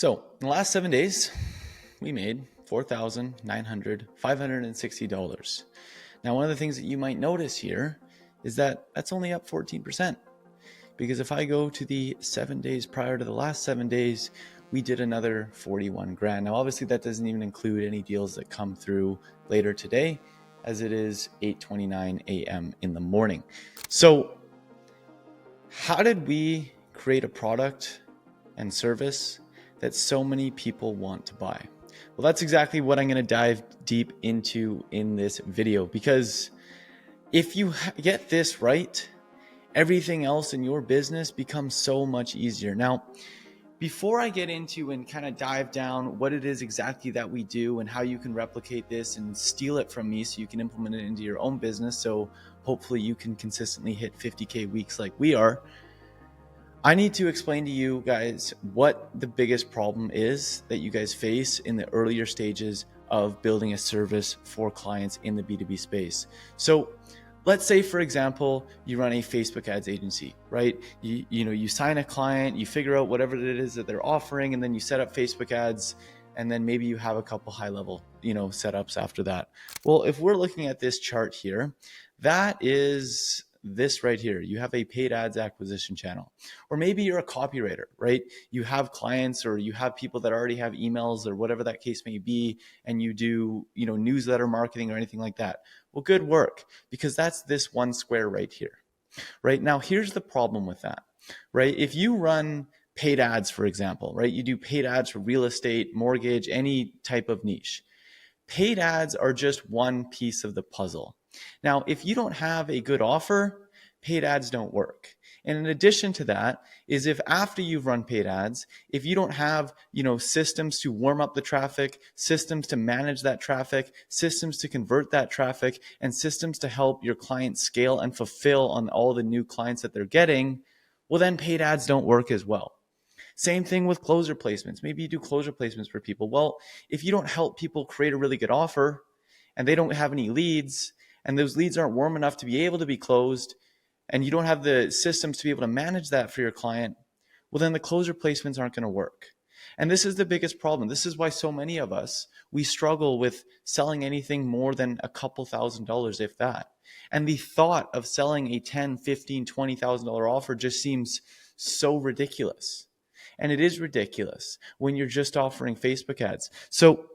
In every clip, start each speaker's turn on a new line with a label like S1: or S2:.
S1: So in the last 7 days, we made $4,560. Now, one of the things that you might notice here is that that's only up 14%. Because if I go to the 7 days prior to the last 7 days, we did another 41 grand. Now, obviously that doesn't even include any deals that come through later today, as it is 8:29 a.m. in the morning. So how did we create a product and service that so many people want to buy? Well, that's exactly what I'm going to dive deep into in this video, because if you get this right, everything else in your business becomes so much easier. Now, before I get into and kind of dive down what it is exactly that we do and how you can replicate this and steal it from me so you can implement it into your own business, so hopefully you can consistently hit 50K weeks like we are, I need to explain to you guys what the biggest problem is that you guys face in the earlier stages of building a service for clients in the B2B space. So let's say, for example, you run a Facebook ads agency, right? You sign a client, you figure out whatever it is that they're offering, and then you set up Facebook ads, and then maybe you have a couple high level, setups after that. Well, if we're looking at this chart here, that is this right here. You have a paid ads acquisition channel, or maybe you're a copywriter, right? You have clients, or you have people that already have emails, or whatever that case may be, and you do, newsletter marketing or anything like that. Well, good work, because that's this one square right here, right? Now, here's the problem with that, right? If you run paid ads, for example, right? You do paid ads for real estate, mortgage, any type of niche. Paid ads are just one piece of the puzzle. Now, if you don't have a good offer, paid ads don't work. And in addition to that is, if after you've run paid ads, if you don't have, systems to warm up the traffic, systems to manage that traffic, systems to convert that traffic, and systems to help your clients scale and fulfill on all the new clients that they're getting, well, then paid ads don't work as well. Same thing with closer placements. Maybe you do closer placements for people. Well, if you don't help people create a really good offer and they don't have any leads, and those leads aren't warm enough to be able to be closed, and you don't have the systems to be able to manage that for your client, well, then the closer placements aren't going to work. And this is the biggest problem. This is why so many of us, we struggle with selling anything more than a couple $1,000s, if that. And the thought of selling a $10,000, $15,000, $20,000 offer just seems so ridiculous. And it is ridiculous when you're just offering Facebook ads. So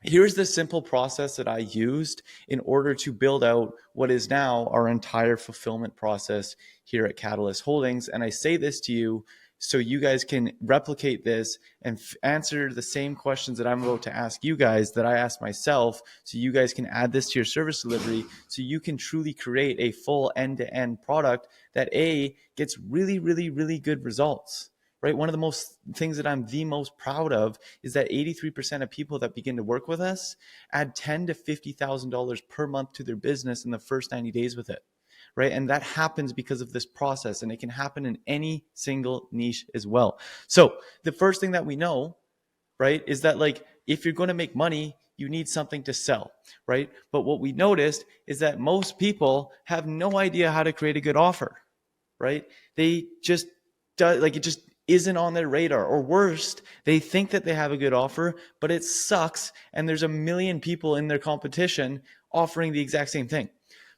S1: here's the simple process that I used in order to build out what is now our entire fulfillment process here at Catalyst Holdings. And I say this to you so you guys can replicate this and answer the same questions that I'm about to ask you guys that I asked myself, so you guys can add this to your service delivery, so you can truly create a full end-to-end product that gets really, really, really good results. Right? One of the most things that I'm the most proud of is that 83% of people that begin to work with us add $10,000 to $50,000 per month to their business in the first 90 days with it. Right? And that happens because of this process, and it can happen in any single niche as well. So the first thing that we know, right, is that, like, if you're going to make money, you need something to sell, right? But what we noticed is that most people have no idea how to create a good offer, right? They just it just isn't on their radar. Or worst, they think that they have a good offer, but it sucks, and there's a million people in their competition offering the exact same thing.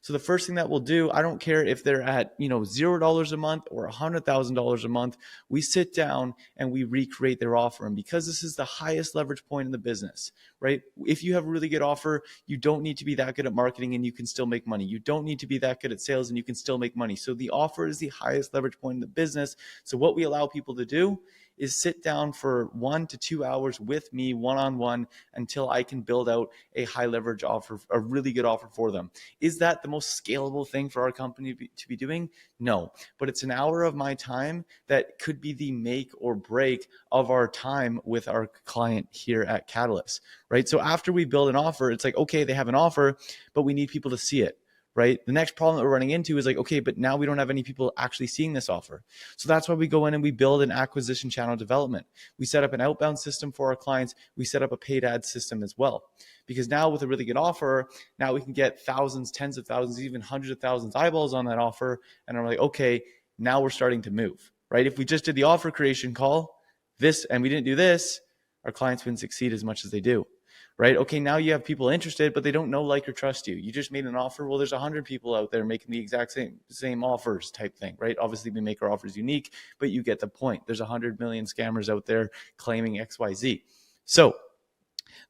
S1: So the first thing that we'll do, I don't care if they're at $0 a month or $100,000 a month, we sit down and we recreate their offer. And because this is the highest leverage point in the business, right? If you have a really good offer, you don't need to be that good at marketing and you can still make money. You don't need to be that good at sales and you can still make money. So the offer is the highest leverage point in the business. So what we allow people to do is sit down for 1 to 2 hours with me one-on-one until I can build out a high leverage offer, a really good offer for them. Is that the most scalable thing for our company to be doing? No, but it's an hour of my time that could be the make or break of our time with our client here at Catalyst, right? So after we build an offer, it's like, okay, they have an offer, but we need people to see it. Right? The next problem that we're running into is like, okay, but now we don't have any people actually seeing this offer. So that's why we go in and we build an acquisition channel development. We set up an outbound system for our clients. We set up a paid ad system as well. Because now with a really good offer, now we can get thousands, tens of thousands, even hundreds of thousands eyeballs on that offer. And I'm like, okay, now we're starting to move, right? If we just did the offer creation call, this and we didn't do this, our clients wouldn't succeed as much as they do, right? Okay, now you have people interested, but they don't know, like, or trust you. You just made an offer. Well, there's 100 people out there making the exact same offers type thing, right? Obviously, we make our offers unique, but you get the point. There's 100 million scammers out there claiming XYZ. So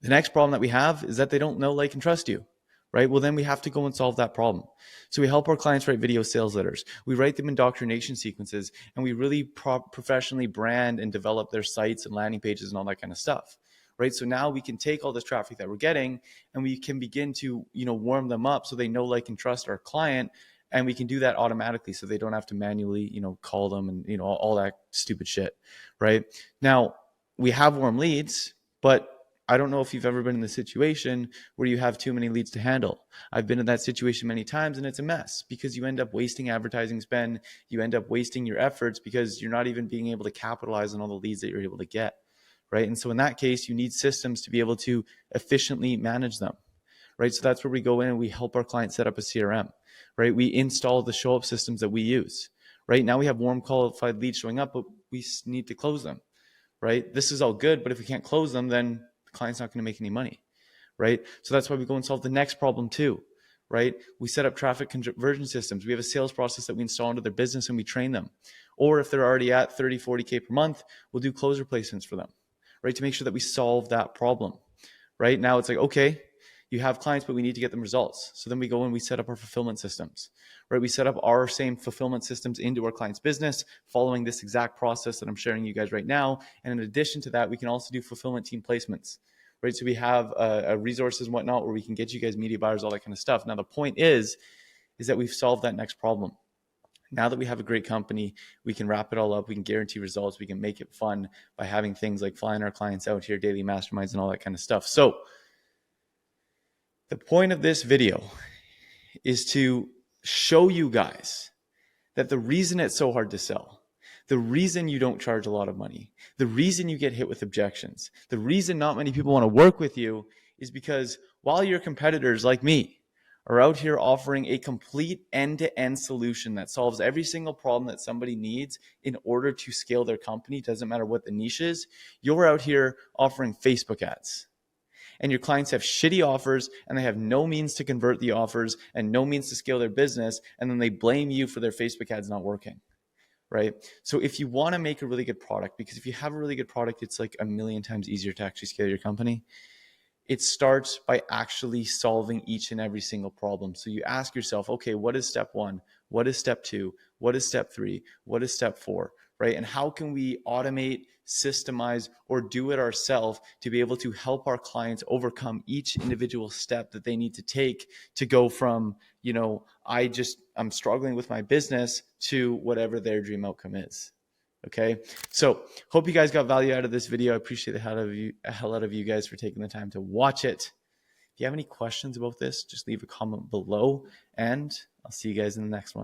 S1: the next problem that we have is that they don't know, like, and trust you, right? Well, then we have to go and solve that problem. So we help our clients write video sales letters. We write them indoctrination sequences, and we really professionally brand and develop their sites and landing pages and all that kind of stuff, right? So now we can take all this traffic that we're getting and we can begin to, warm them up so they know, like, and trust our client. And we can do that automatically so they don't have to manually, call them and, all that stupid shit, right? Now, we have warm leads, but I don't know if you've ever been in the situation where you have too many leads to handle. I've been in that situation many times, and it's a mess because you end up wasting advertising spend. You end up wasting your efforts because you're not even being able to capitalize on all the leads that you're able to get, right? And so in that case, you need systems to be able to efficiently manage them, right? So that's where we go in and we help our clients set up a CRM, right? We install the show up systems that we use, right? Now we have warm qualified leads showing up, but we need to close them, right? This is all good, but if we can't close them, then client's not going to make any money, right? So that's why we go and solve the next problem too, right? We set up traffic conversion systems. We have a sales process that we install into their business and we train them. Or if they're already at 30, 40K per month, we'll do closer placements for them, right? To make sure that we solve that problem, right? Now it's like, okay, you have clients, but we need to get them results. So then we go and we set up our fulfillment systems, right? We set up our same fulfillment systems into our client's business, following this exact process that I'm sharing you guys right now. And in addition to that, we can also do fulfillment team placements, right? So we have resources and whatnot where we can get you guys media buyers, all that kind of stuff. Now, the point is that we've solved that next problem. Now that we have a great company, we can wrap it all up. We can guarantee results. We can make it fun by having things like flying our clients out here, daily masterminds, and all that kind of stuff. So the point of this video is to show you guys that the reason it's so hard to sell, the reason you don't charge a lot of money, the reason you get hit with objections, the reason not many people want to work with you is because while your competitors like me are out here offering a complete end-to-end solution that solves every single problem that somebody needs in order to scale their company, doesn't matter what the niche is, you're out here offering Facebook ads. And your clients have shitty offers and they have no means to convert the offers and no means to scale their business. And then they blame you for their Facebook ads not working, right? So if you want to make a really good product, because if you have a really good product, it's like a million times easier to actually scale your company. It starts by actually solving each and every single problem. So you ask yourself, okay, what is step 1? What is step 2? What is step 3? What is step 4? Right? And how can we automate, systemize, or do it ourselves to be able to help our clients overcome each individual step that they need to take to go from, I'm struggling with my business to whatever their dream outcome is. Okay. So hope you guys got value out of this video. I appreciate the hell out of you guys for taking the time to watch it. If you have any questions about this, just leave a comment below and I'll see you guys in the next one.